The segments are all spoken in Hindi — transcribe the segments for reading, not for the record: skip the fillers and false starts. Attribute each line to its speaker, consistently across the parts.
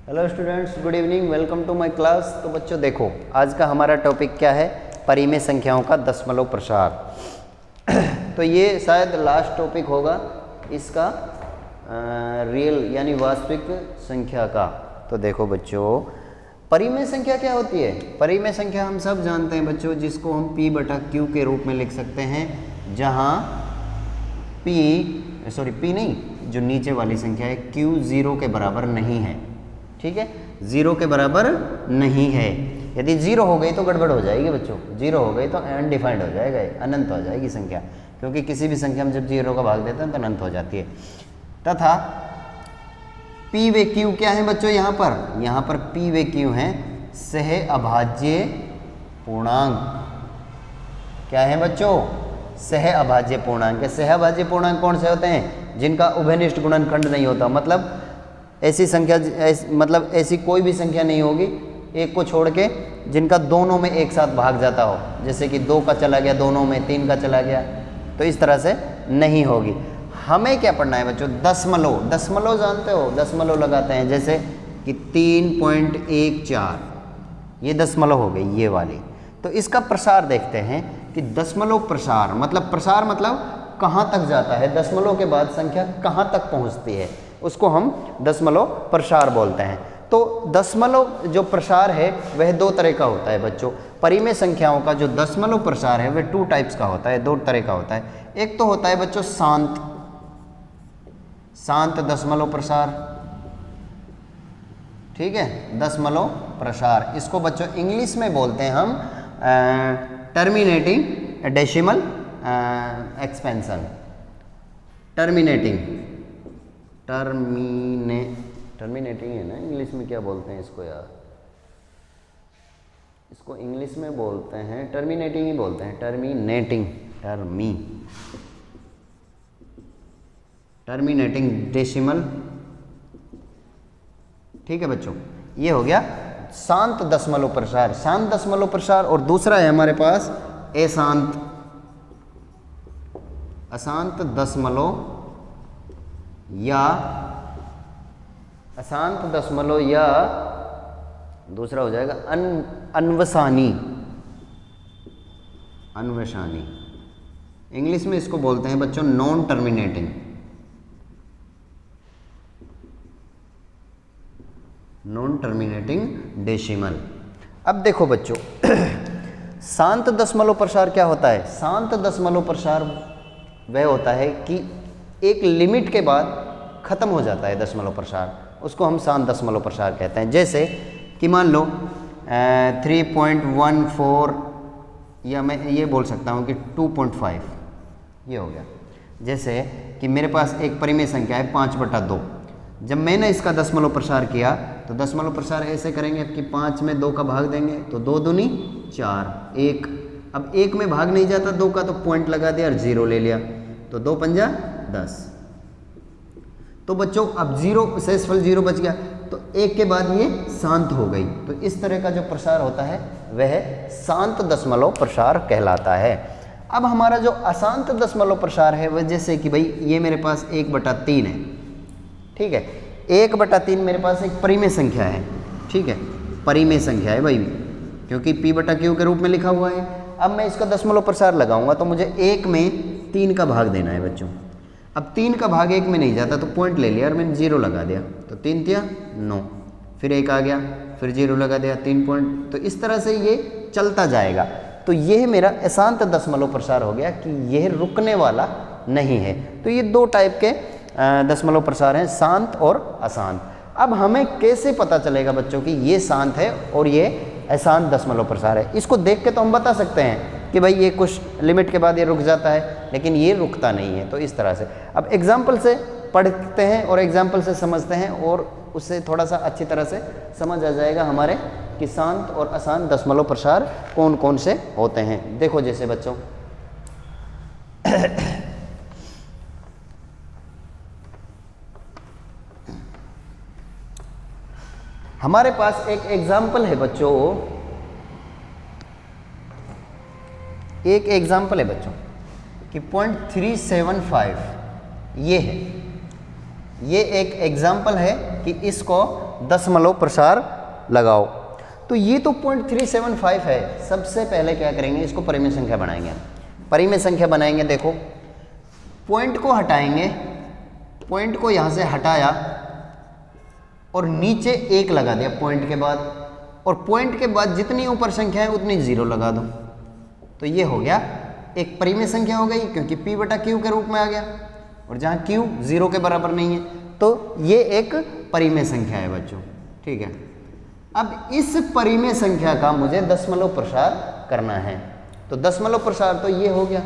Speaker 1: Hello students, good evening, welcome to my class. तो बच्चों देखो, आज का हमारा टॉपिक क्या है? परिमेय संख्याओं का दशमलव प्रसार। तो ये शायद लास्ट टॉपिक होगा इसका रियल यानी वास्तविक संख्या का। तो देखो बच्चों, परिमेय संख्या क्या होती है? परिमेय संख्या हम सब जानते हैं बच्चों, जिसको हम P/Q के रूप में लिख सकते हैं, जहाँ P नहीं, जो नीचे वाली संख्या है Q 0 के बराबर नहीं है। ठीक है, 0 के बराबर नहीं है। यदि 0 हो गई तो गड़बड़ हो जाएगी बच्चों, 0 हो गई तो अनडिफाइंड हो जाएगा, अनंत हो जाएगी संख्या, क्योंकि किसी भी संख्या में जब 0 का भाग देते हैं तो अनंत हो जाती है। तथा P व Q क्या है बच्चों? यहाँ पर P व Q हैं सह अभाज्य पूर्णांक। क्या है बच्चों? सह अभाज्य पूर्णांक। सह अभाज्य पूर्णांक कौन से होते हैं? जिनका उभयनिष्ठ गुणनखंड नहीं होता। मतलब ऐसी संख्या मतलब ऐसी कोई भी संख्या नहीं होगी एक को छोड़ के जिनका दोनों में एक साथ भाग जाता हो, जैसे कि 2 का चला गया दोनों में, 3 का चला गया, तो इस तरह से नहीं होगी। हमें क्या पढ़ना है बच्चों? दशमलव। दशमलव जानते हो? दशमलव लगाते हैं, जैसे कि 3.14, ये दशमलव हो गई ये वाली। तो इसका प्रसार देखते हैं कि दशमलव प्रसार मतलब कहाँ तक जाता है, दशमलव के बाद संख्या कहाँ तक पहुँचती है, उसको हम दशमलव प्रसार बोलते हैं। तो दशमलव जो प्रसार है वह 2 तरह का होता है बच्चों। परिमेय संख्याओं का जो दशमलव प्रसार है वह 2 टाइप्स का होता है, 2 तरह का होता है। एक तो होता है बच्चों शांत दशमलव प्रसार। ठीक है, दशमलव प्रसार, इसको बच्चों इंग्लिश में बोलते हैं हम टर्मिनेटिंग डेसिमल एक्सपेंशन। टर्मिनेटिंग है ना, इंग्लिश में क्या बोलते हैं इसको यार? इसको इंग्लिश में बोलते हैं टर्मिनेटिंग ही बोलते हैं, टर्मिनेटिंग डेसिमल। ठीक है बच्चों, ये हो गया शांत दशमलव प्रसार, शांत दशमलव प्रसार। और दूसरा है हमारे पास अशांत दशमलव या दूसरा हो जाएगा अन्वसानी। इंग्लिश में इसको बोलते हैं बच्चों नॉन टर्मिनेटिंग डेसिमल। अब देखो बच्चों, शांत दशमलव प्रसार क्या होता है? शांत दशमलव प्रसार वह होता है कि एक लिमिट के बाद खत्म हो जाता है दशमलव प्रसार, उसको हम शांत दशमलव प्रसार कहते हैं। जैसे कि मान लो 3.14, या मैं ये बोल सकता हूँ कि 2.5, ये हो गया। जैसे कि मेरे पास एक परिमेय संख्या है 5/2। जब मैंने इसका दशमलव प्रसार किया तो दशमलव प्रसार ऐसे करेंगे कि 5 में 2 का भाग देंगे तो 2 दूनी 4, 1। अब 1 में भाग नहीं जाता 2 का, तो पॉइंट लगा दिया और 0 ले लिया, तो 2 पंजा 10। तो बच्चों अब 0 शेषफल 0 बच गया, तो 1 के बाद ये शांत हो गई। तो इस तरह का जो प्रसार होता है वह शांत दशमलव प्रसार कहलाता है। अब हमारा जो अशांत दशमलव प्रसार है वह, जैसे कि भाई ये मेरे पास 1/3 है। ठीक है, 1/3 मेरे पास एक परिमेय संख्या है। ठीक है, परिमेय संख्या है भाई, क्योंकि P/Q के रूप में लिखा हुआ है। अब मैं इसका दशमलव प्रसार लगाऊंगा तो मुझे 1 में 3 का भाग देना है बच्चों। अब 3 का भाग 1 में नहीं जाता, तो पॉइंट ले लिया और मैंने 0 लगा दिया, तो 3 तिया 9, फिर 1 आ गया, फिर 0 लगा दिया, 3 पॉइंट। तो इस तरह से ये चलता जाएगा। तो यह मेरा अशांत दशमलव प्रसार हो गया कि यह रुकने वाला नहीं है। तो ये 2 टाइप के दशमलव प्रसार हैं, शांत और अशांत। अब हमें कैसे पता चलेगा बच्चों कि ये शांत है और ये अशांत दशमलव प्रसार है? इसको देख के तो हम बता सकते हैं कि भाई ये कुछ लिमिट के बाद ये रुक जाता है, लेकिन ये रुकता नहीं है। तो इस तरह से अब एग्जाम्पल से पढ़ते हैं और एग्जाम्पल से समझते हैं, और उससे थोड़ा सा अच्छी तरह से समझ आ जाएगा हमारे कि शांत और अशांत दशमलव प्रसार कौन कौन से होते हैं। देखो जैसे बच्चों हमारे पास एक एग्जाम्पल है बच्चों, कि 0.375 ये है। ये एक एग्जाम्पल है कि इसको दशमलव प्रसार लगाओ। तो ये तो 0.375 है। सबसे पहले क्या करेंगे, इसको परिमेय संख्या बनाएंगे। परिमेय संख्या बनाएंगे, देखो पॉइंट को हटाएंगे, पॉइंट को यहाँ से हटाया और नीचे 1 लगा दिया पॉइंट के बाद, और पॉइंट के बाद जितनी ऊपर संख्या है उतनी 0 लगा दो। तो ये हो गया एक परिमेय संख्या हो गई, क्योंकि p बटा q के रूप में आ गया, और जहाँ q 0 के बराबर नहीं है तो ये एक परिमेय संख्या है बच्चों। ठीक है, अब इस परिमेय संख्या का मुझे दशमलव प्रसार करना है। तो दशमलव प्रसार तो ये हो गया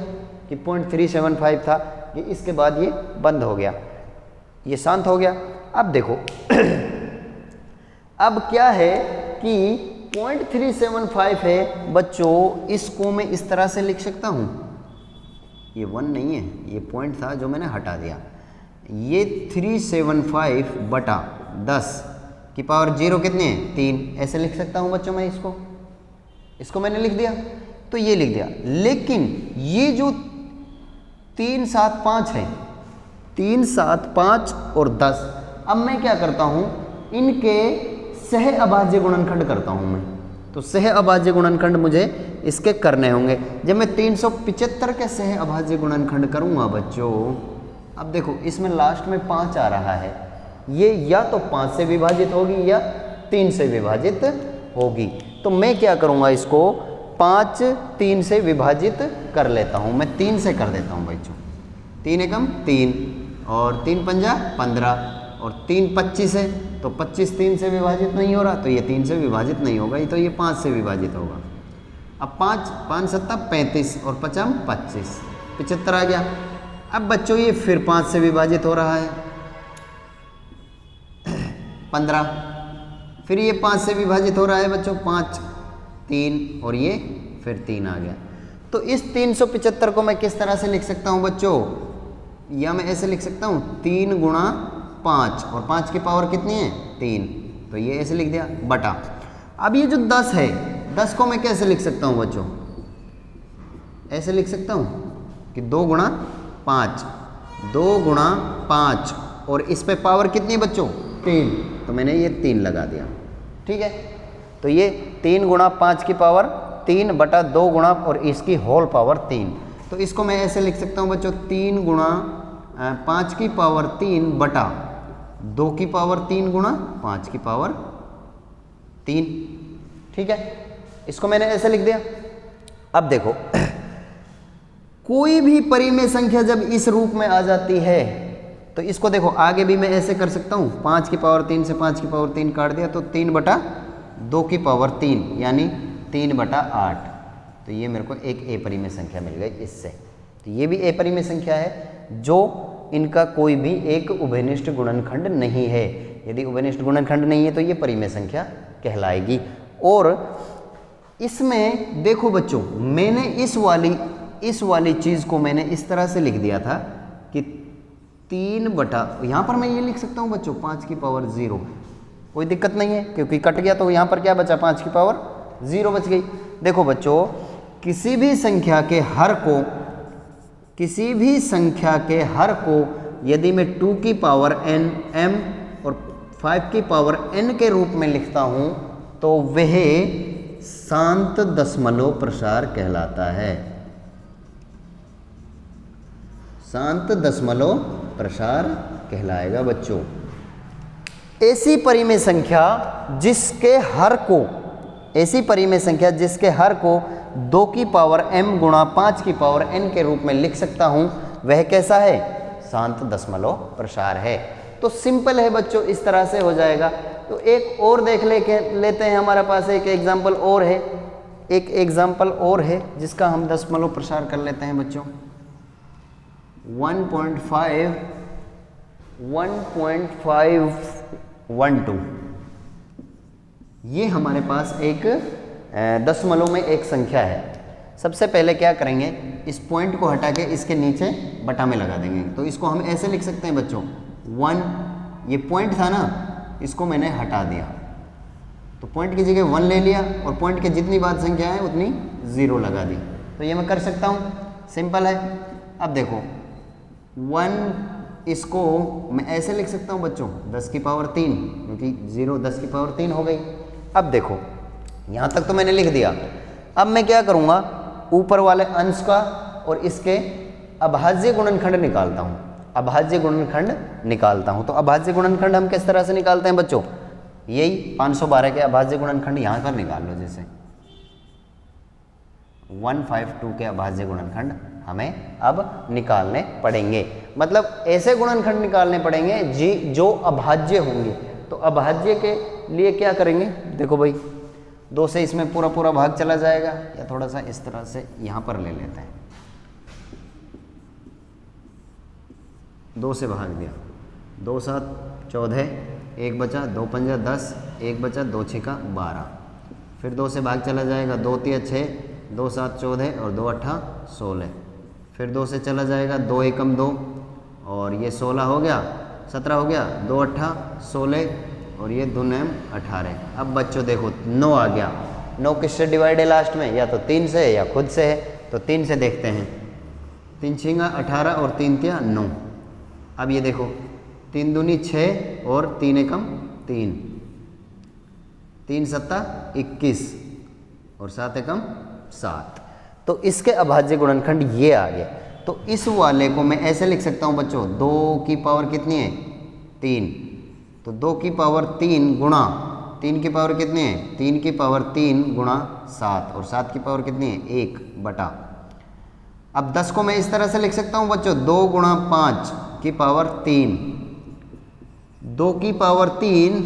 Speaker 1: कि 0.375 था, ये इसके बाद ये बंद हो गया, ये शांत हो गया। अब देखो अब क्या है कि 0.375 है बच्चों, इसको मैं इस तरह से लिख सकता हूँ, ये 1 नहीं है, ये पॉइंट था जो मैंने हटा दिया। ये 375 बटा 10 की पावर 0 कितनी है, 3, ऐसे लिख सकता हूँ बच्चों मैं इसको मैंने लिख दिया, तो ये लिख दिया। लेकिन ये जो 3, 7, 5 है, 3, 7, 5 और 10, अब मैं क्या करता हूँ, इनके सह अभाज्य गुणनखंड करता हूँ मैं। तो सह अभाज्य गुणनखंड मुझे इसके करने होंगे। जब मैं 375 के सह अभाज्य गुणनखंड करूँगा बच्चों, अब देखो इसमें लास्ट में 5 आ रहा है, ये या तो 5 से विभाजित होगी या 3 से विभाजित होगी। तो मैं क्या करूँगा, इसको 5 3 से विभाजित कर लेता हूँ, मैं 3 से कर देता हूँ बच्चों। 3 एकम 3 और 3 पंजा 15 और 3 25 है, तो 25 3 से विभाजित नहीं हो रहा, तो ये 3 से विभाजित नहीं होगा, ये तो ये 5 से विभाजित होगा। अब 5 5 7 35 और 5 25, 75 आ गया। अब बच्चों ये फिर 5 से विभाजित हो रहा है, 15, फिर ये 5 से विभाजित हो रहा है बच्चों, 5 3 और ये फिर 3 आ गया। तो इस 375 को मैं किस तरह से लिख सकता हूँ बच्चों, या मैं ऐसे लिख सकता हूँ 3 गुणा 5, और 5 की पावर कितनी है, 3, तो ये ऐसे लिख दिया बटा। अब ये जो 10 है, 10 को मैं कैसे लिख सकता हूँ बच्चों, ऐसे लिख सकता हूँ कि 2 गुणा 5, 2 गुणा 5, और इस पे पावर कितनी है बच्चों, 3, तो मैंने ये 3 लगा दिया। ठीक है, तो ये 3 गुणा 5 की पावर 3 बटा 2 गुणा और इसकी होल पावर 3, तो इसको मैं ऐसे लिख सकता हूँ बच्चों 3 गुणा 5 की पावर 3 बटा 2 की पावर 3 गुणा 5 की पावर 3। ठीक है, इसको मैंने ऐसे लिख दिया। अब देखो कोई भी परिमेय संख्या जब इस रूप में आ जाती है, तो इसको देखो आगे भी मैं ऐसे कर सकता हूँ, 5 की पावर 3 से 5 की पावर 3 काट दिया, तो 3 बटा 2 की पावर 3 यानी 3 बटा 8, तो ये मेरे को एक ए परिमेय संख्या मिल गई इससे। तो ये भी ए परिमेय संख्या है जो इनका कोई भी एक उभयनिष्ठ गुणनखंड नहीं है। यदि उभयनिष्ठ गुणनखंड नहीं है तो ये परिमेय संख्या कहलाएगी। और इसमें देखो बच्चों, मैंने इस वाली चीज़ को मैंने इस तरह से लिख दिया था कि 3 बटा, यहाँ पर मैं ये लिख सकता हूँ बच्चों 5 की पावर 0, कोई दिक्कत नहीं है क्योंकि कट गया, तो यहाँ पर क्या बचा, 5 की पावर 0 बच गई। देखो बच्चों, किसी भी संख्या के हर को यदि मैं 2 की पावर n m और 5 की पावर n के रूप में लिखता हूँ तो वह शांत दशमलव प्रसार कहलाता है। शांत दशमलव प्रसार कहलाएगा बच्चों। ऐसी परिमेय संख्या जिसके हर को 2 की पावर m गुणा 5 की पावर n के रूप में लिख सकता हूं, वह कैसा है, शांत दशमलव प्रसार है। तो सिंपल है बच्चों, इस तरह से हो जाएगा। तो एक और देख लेते हैं, हमारे पास एक एग्जाम्पल और है, जिसका हम दशमलव प्रसार कर लेते हैं बच्चों। 1.512, ये हमारे पास एक दशमलव में एक संख्या है। सबसे पहले क्या करेंगे, इस पॉइंट को हटा के इसके नीचे बटा में लगा देंगे। तो इसको हम ऐसे लिख सकते हैं बच्चों 1, ये पॉइंट था ना, इसको मैंने हटा दिया, तो पॉइंट की जगह 1 ले लिया और पॉइंट के जितनी बाद संख्या है उतनी 0 लगा दी। तो ये मैं कर सकता हूँ, सिंपल है। अब देखो 1 इसको मैं ऐसे लिख सकता हूँ बच्चों 10 की पावर 3, क्योंकि 0 10 की पावर 3 हो गई। अब देखो यहाँ तक तो मैंने लिख दिया। अब मैं क्या करूँगा, ऊपर वाले अंश का और इसके अभाज्य गुणनखंड निकालता हूँ। अभाज्य गुणनखंड निकालता हूँ। तो अभाज्य गुणनखंड हम किस तरह से निकालते हैं बच्चों, यही 512 के अभाज्य गुणनखंड यहाँ पर निकाल लो। जैसे 152 के अभाज्य गुणनखंड हमें अब निकालने पड़ेंगे, मतलब ऐसे गुणनखंड निकालने पड़ेंगे जो अभाज्य होंगे। तो अभाज्य के लिए क्या करेंगे, देखो भाई 2 से इसमें पूरा पूरा भाग चला जाएगा, या थोड़ा सा इस तरह से यहाँ पर ले लेते हैं। 2 से भाग दिया, 2 7 14, 1 बचा, 2 पंजा 10, 1 बचा, 2 6 12। फिर 2 से भाग चला जाएगा, 2 3 6, 2 7 14 और 2 8 16। फिर 2 से चला जाएगा, 2 एकम 2 और ये 16 हो गया, 17 हो गया, 2 8 16 और ये 2 9 18। अब बच्चों देखो 9 आ गया। 9 किससे डिवाइड है लास्ट में, या तो 3 से है या खुद से है। तो 3 से देखते हैं, 3 6 18 और 3 3 9। अब ये देखो 3 दूनी 6 और 3 एकम 3, 3 7 21 और 7 एकम 7। तो इसके अभाज्य गुणनखंड ये आ गया। तो इस वाले को मैं ऐसे लिख सकता हूँ बच्चों, 2 की पावर कितनी है 3, तो 2 की पावर 3 गुणा 3 की पावर कितनी है, 3 की पावर 3 गुणा 7 और 7 की पावर कितनी है 1 बटा। अब 10 को मैं इस तरह से लिख सकता हूँ बच्चों, 2 गुणा 5 की पावर 3, 2 की पावर 3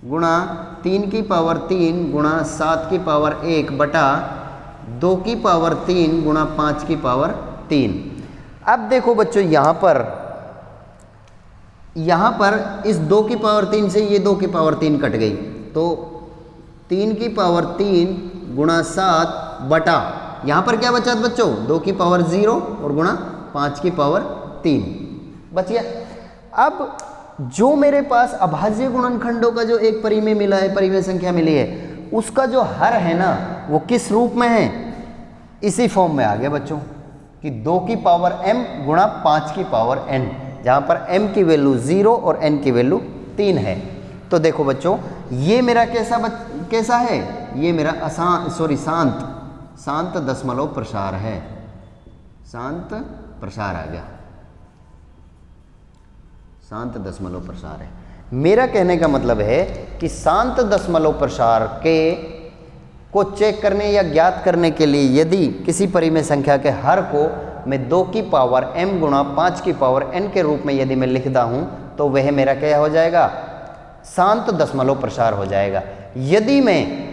Speaker 1: गुणा 3 की पावर 3 गुणा 7 की पावर 1 बटा 2 की पावर 3 गुणा 5 की पावर 3। अब देखो बच्चों यहाँ पर इस 2 की पावर 3 से ये 2 की पावर 3 कट गई, तो 3 की पावर 3 गुणा 7 बटा, यहाँ पर क्या बचा बच्चों 2 की पावर 0 और गुणा 5 की पावर 3 बच गया। अब जो मेरे पास अभाज्य गुणनखंडों का जो एक परिमेय मिला है, परिमेय संख्या मिली है, उसका जो हर है ना वो किस रूप में है, इसी फॉर्म में आ गया बच्चों कि 2 की पावर m गुणा 5 की पावर n, जहाँ पर m की वैल्यू 0 और n की वैल्यू 3 है। तो देखो बच्चों ये मेरा कैसा है, ये मेरा शांत दशमलव प्रसार है। शांत प्रसार आ गया, शांत दशमलव प्रसार है। मेरा कहने का मतलब है कि शांत दशमलव प्रसार को चेक करने या ज्ञात करने के लिए यदि किसी परिमेय संख्या के हर को मैं 2 की पावर m गुणा 5 की पावर n के रूप में यदि मैं लिखता हूं, तो वह मेरा क्या हो जाएगा, शांत दशमलव प्रसार हो जाएगा। यदि मैं,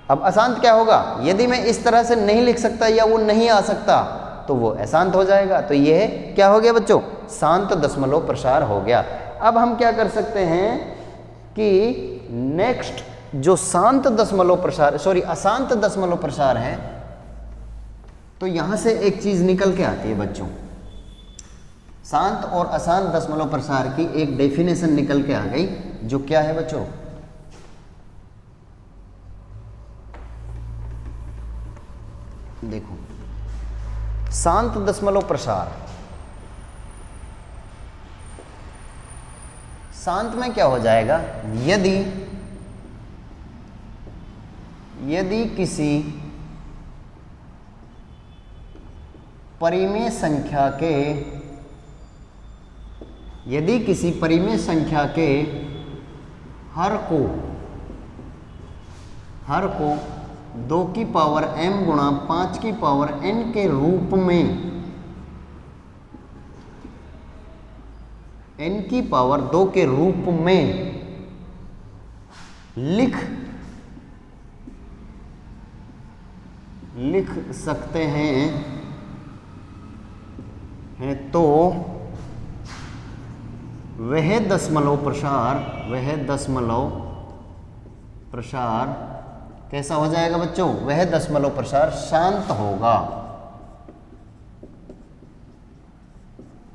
Speaker 1: अब अशांत क्या होगा, यदि मैं इस तरह से नहीं लिख सकता या वो नहीं आ सकता तो वो अशांत हो जाएगा। तो यह क्या हो गया बच्चों, शांत दशमलव प्रसार हो गया। अब हम क्या कर सकते हैं कि नेक्स्ट जो अशांत दशमलव प्रसार है, तो यहां से एक चीज निकल के आती है बच्चों, शांत और अशांत दशमलव प्रसार की एक डेफिनेशन निकल के आ गई, जो क्या है बच्चों, देखो शांत दशमलव प्रसार, शांत में क्या हो जाएगा, यदि किसी परिमेय संख्या के हर को 2 की पावर m गुणा 5 की पावर n के रूप में n की पावर 2 के रूप में लिख सकते हैं तो वह दशमलव प्रसार कैसा हो जाएगा बच्चों, वह दशमलव प्रसार शांत होगा।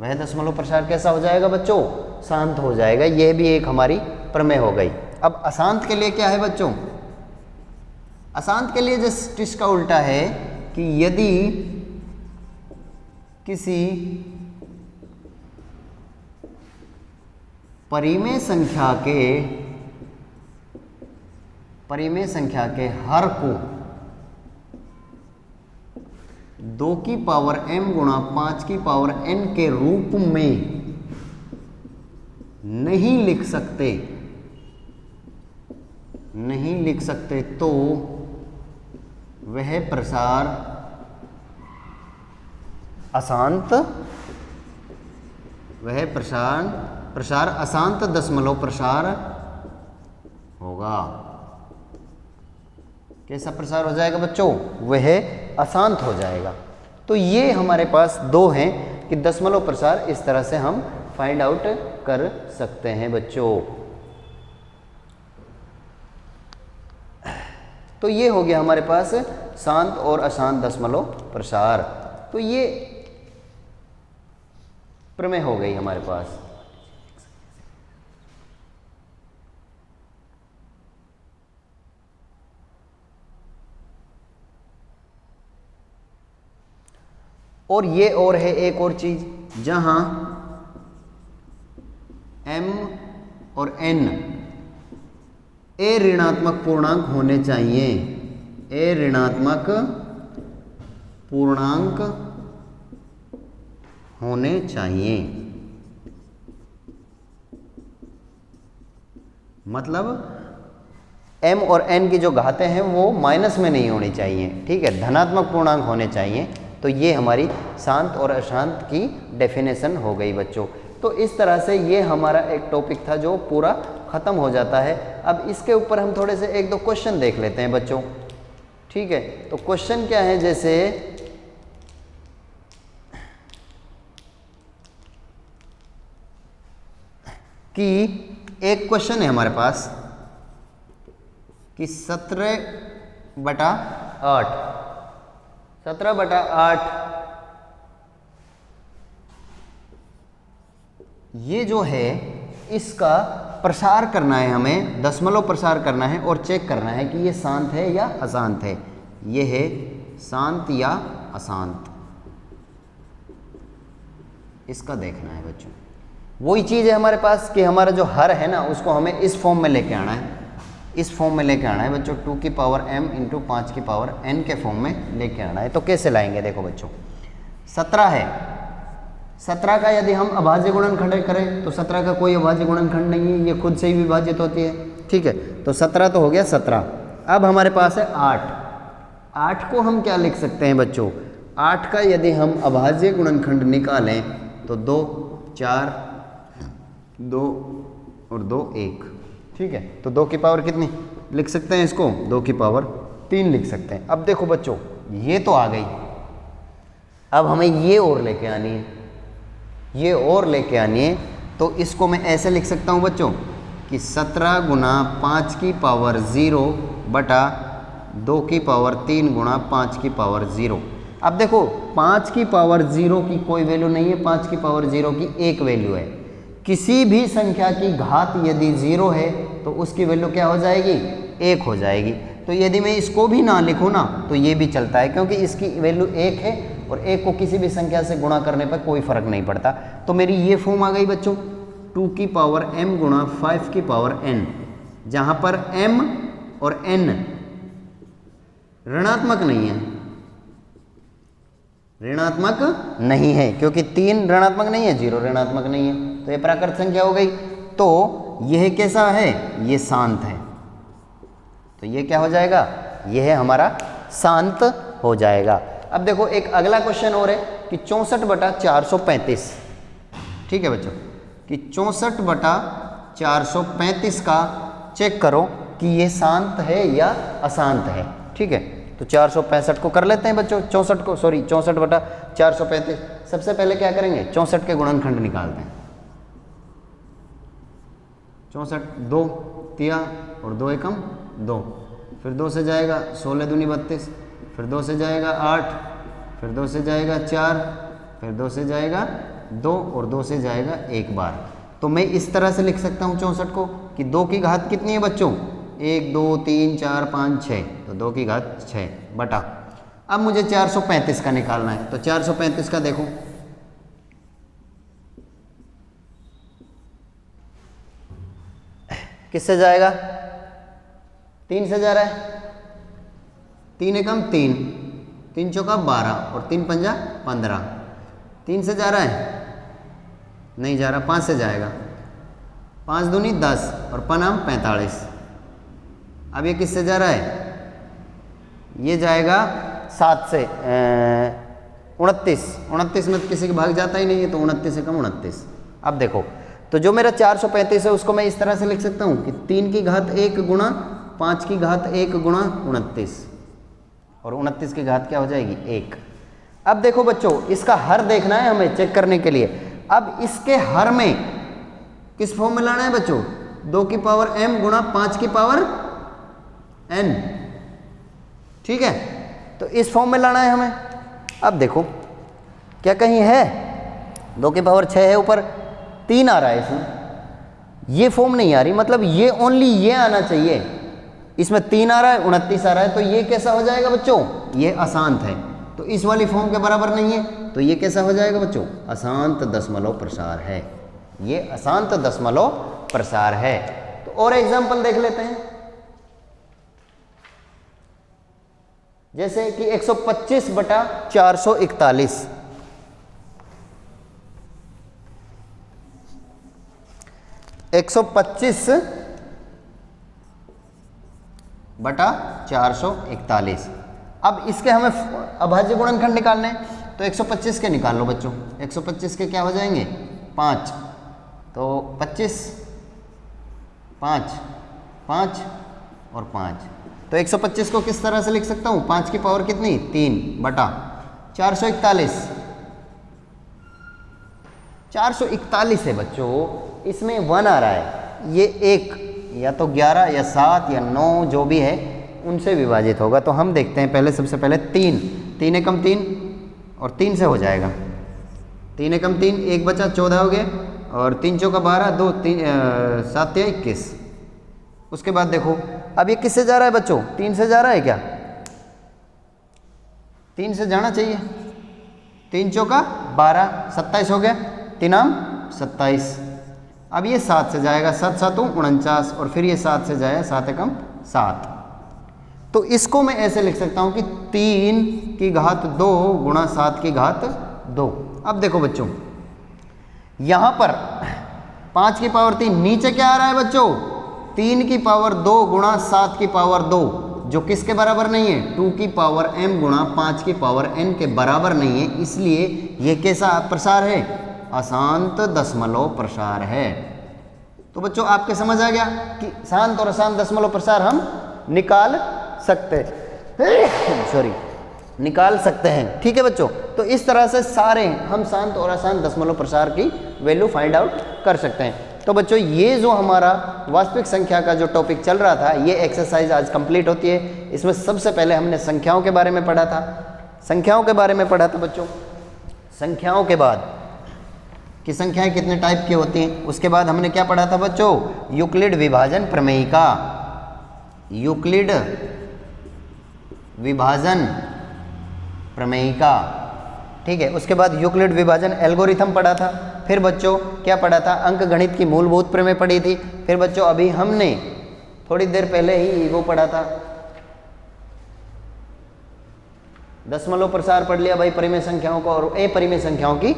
Speaker 1: वह दशमलव प्रसार कैसा हो जाएगा बच्चों, शांत हो जाएगा। यह भी एक हमारी प्रमेय हो गई। अब अशांत के लिए क्या है बच्चों, अशांत के लिए जस्ट इसका उल्टा है कि यदि किसी परिमेय संख्या के हर को 2 की पावर m गुणा 5 की पावर n के रूप में नहीं लिख सकते तो वह प्रसार अशांत अशांत दशमलव प्रसार होगा। कैसा प्रसार हो जाएगा बच्चों? वह अशांत हो जाएगा। तो ये हमारे पास दो हैं कि दशमलव प्रसार इस तरह से हम फाइंड आउट कर सकते हैं बच्चों। तो ये हो गया हमारे पास शांत और अशांत दशमलव प्रसार। तो ये प्रमेय हो गई हमारे पास। और ये और है एक और चीज, जहां m और n ए ऋणात्मक पूर्णांक होने चाहिए, ए ऋणात्मक पूर्णांक होने चाहिए। मतलब m और n की जो घातें हैं वो माइनस में नहीं होनी चाहिए, ठीक है, धनात्मक पूर्णांक होने चाहिए। तो ये हमारी शांत और अशांत की डेफिनेशन हो गई बच्चों। तो इस तरह से ये हमारा एक टॉपिक था जो पूरा ख़त्म हो जाता है। अब इसके ऊपर हम थोड़े से एक दो क्वेश्चन देख लेते हैं बच्चों, ठीक है। तो क्वेश्चन क्या है, जैसे कि एक क्वेश्चन है हमारे पास कि 17/8 ये जो है इसका प्रसार करना है, हमें दशमलव प्रसार करना है और चेक करना है कि ये शांत है या अशांत है। ये है शांत या अशांत, इसका देखना है बच्चों। वही चीज़ है हमारे पास कि हमारा जो हर है ना उसको हमें इस फॉर्म में लेके आना है, इस फॉर्म में लेके आना है बच्चों। 2 की पावर m इंटू 5 की पावर n के फॉर्म में लेके आना है। तो कैसे लाएंगे देखो बच्चों, 17 है, 17 का यदि हम अभाज्य गुणनखंड करें तो 17 का कोई अभाज्य गुणनखंड नहीं है, ये खुद से ही विभाजित होती है, ठीक है। तो 17 तो हो गया 17। अब हमारे पास है 8 को हम क्या लिख सकते हैं बच्चों, 8 का यदि हम अभाज्य गुणनखंड निकालें तो 2 4 2 और 2 1, ठीक है। तो 2 की पावर कितनी लिख सकते हैं इसको, 2 की पावर 3 लिख सकते हैं। अब देखो बच्चों ये तो आ गई, अब हमें ये और लेके आनी है, ये और लेके आनी है। तो इसको मैं ऐसे लिख सकता हूँ बच्चों कि 17 गुना 5 की पावर 0 बटा 2 की पावर 3 गुना 5 की पावर 0। अब देखो 5 की पावर 0 की कोई वैल्यू नहीं है, 5 की पावर 0 की एक वैल्यू है। किसी भी संख्या की घात यदि 0 है तो उसकी वैल्यू क्या हो जाएगी, 1 हो जाएगी। तो यदि मैं इसको भी ना लिखूँ ना तो ये भी चलता है, क्योंकि इसकी वैल्यू 1 है और 1 को किसी भी संख्या से गुणा करने पर कोई फर्क नहीं पड़ता। तो मेरी ये फॉर्म आ गई बच्चों, 2 की पावर m गुणा 5 की पावर n, जहाँ पर m और n ऋणात्मक नहीं है, ऋणात्मक नहीं है, क्योंकि 3 ऋणात्मक नहीं है, 0 ऋणात्मक नहीं है। तो ये प्राकृत संख्या हो गई। तो यह कैसा है, ये शांत है। तो ये क्या हो जाएगा, यह है हमारा शांत हो जाएगा। अब देखो एक अगला क्वेश्चन और है कि 64/435, ठीक है बच्चों, कि 64/435 का चेक करो कि ये शांत है या अशांत है, ठीक है। तो 465 को कर लेते हैं बच्चों, 64/435। सबसे पहले क्या करेंगे, 64 के गुणनखंड निकालते हैं। 64 2 3 और 2 एकम 2, फिर 2 से जाएगा 16 दूनी 32, फिर 2 से जाएगा 8, फिर 2 से जाएगा 4, फिर 2 से जाएगा 2 और 2 से जाएगा 1 बार। तो मैं इस तरह से लिख सकता हूँ 64 को कि 2 की घात कितनी है बच्चों, 1 2 3 4 5 6, तो 2 की घात 6 बटा। अब मुझे 435 का निकालना है। तो 435 का देखो, किससे जाएगा? 3 से जा रहा है, 3 एकम 3, 3 चौका 12 और 3 पंजा 15। 3 से जा रहा है? नहीं जा रहा, 5 से जाएगा, 5 दूनी 10 और पनाम 45। अब ये किससे जा रहा है? ये जाएगा 7 से 29, 29 में किसी के भाग जाता ही नहीं है, तो 29 एकम 29। अब देखो, तो जो मेरा 435 है उसको मैं इस तरह से लिख सकता हूँ कि 3 की घात 1 गुणा 5 की घात 1 गुणा 29, और 29 की घात क्या हो जाएगी? 1। अब देखो बच्चों, इसका हर देखना है हमें चेक करने के लिए। अब इसके हर में किस फॉर्म में लाना है बच्चों? 2 की पावर m गुणा 5 की पावर n, ठीक है, तो इस फॉर्म में लाना है हमें। अब देखो, क्या कहीं है 2 की पावर 6 है, ऊपर 3 आ रहा है, इसमें ये फॉर्म नहीं आ रही, मतलब ये ओनली ये आना चाहिए। इसमें 3 आ रहा है, 29 आ रहा है, तो ये कैसा हो जाएगा बच्चों? ये अशांत है, तो इस वाली फॉर्म के बराबर नहीं है, तो ये कैसा हो जाएगा बच्चों? अशांत दशमलव प्रसार है। ये अशांत दशमलव प्रसार है। तो और एग्जाम्पल देख लेते हैं, जैसे कि 125 बटा 441, 125 बटा 441। अब इसके हमें अभाज्य गुणनखंड निकालने हैं, तो 125 के निकाल लो बच्चों। 125 के क्या हो जाएंगे? 5, तो 25, 5, 5 और 5, तो 125 को किस तरह से लिख सकता हूँ? 5 की पावर कितनी? 3 बटा 441। 441 है बच्चों, इसमें 1 आ रहा है, ये 1 या तो 11 या 7 या 9 जो भी है उनसे विभाजित होगा। तो हम देखते हैं पहले, सबसे पहले 3, 3 एकम 3 और 3 से हो जाएगा, 3 एकम 3, 1 बचा 14 हो गए, और 3 चौका 12, 2 3 7 या 21। उसके बाद देखो, अब ये किससे जा रहा है बच्चों? 3 से जा रहा है क्या? 3 से जाना चाहिए, 3 चौका 12, 27 हो गया, 3 आम 27। अब ये 7 से जाएगा, 7 7 49, और फिर ये 7 से जाएगा, 7 एकम 7। तो इसको मैं ऐसे लिख सकता हूँ कि 3 की घात 2 गुणा 7 की घात 2। अब देखो बच्चों, यहाँ पर 5 की पावर 3, नीचे क्या आ रहा है बच्चों? 3 की पावर 2 गुणा 7 की पावर 2, जो किसके बराबर नहीं है? 2 की पावर m गुणा 5 की पावर n के बराबर नहीं है, इसलिए ये कैसा प्रसार है? अशांत दशमलव प्रसार है। तो बच्चों आपके समझ आ गया कि शांत और अशांत दशमलव प्रसार हम निकाल सकते हैं, निकाल सकते हैं, ठीक है बच्चों। तो इस तरह से सारे हम शांत और अशांत दशमलव प्रसार की वैल्यू फाइंड आउट कर सकते हैं। तो बच्चों ये जो हमारा वास्तविक संख्या का जो टॉपिक चल रहा था, ये एक्सरसाइज आज कंप्लीट होती है। इसमें सबसे पहले हमने संख्याओं के बारे में पढ़ा था, संख्याओं के बारे में पढ़ा था बच्चों। संख्याओं के बाद कि संख्याएं कितने टाइप की होती हैं, उसके बाद हमने क्या पढ़ा था बच्चों? यूक्लिड विभाजन प्रमेयिका, यूक्लिड विभाजन प्रमेयिका, ठीक है। उसके बाद यूक्लिड विभाजन एल्गोरिथम पढ़ा था। फिर बच्चों क्या पढ़ा था? अंक गणित की मूलभूत प्रमेय पढ़ी थी। फिर बच्चों अभी हमने थोड़ी देर पहले ही वो पढ़ा था, दशमलव प्रसार पढ़ लिया भाई, परिमेय संख्याओं को और अपरिमेय संख्याओं की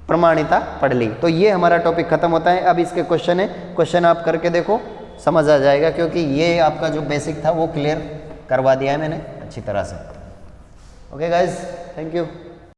Speaker 1: प्रमाणिता पढ़ ली। तो ये हमारा टॉपिक खत्म होता है। अब इसके क्वेश्चन है, क्वेश्चन आप करके देखो, समझ आ जाएगा, क्योंकि ये आपका जो बेसिक था वो क्लियर करवा दिया है मैंने अच्छी तरह से। Okay guys, thank you.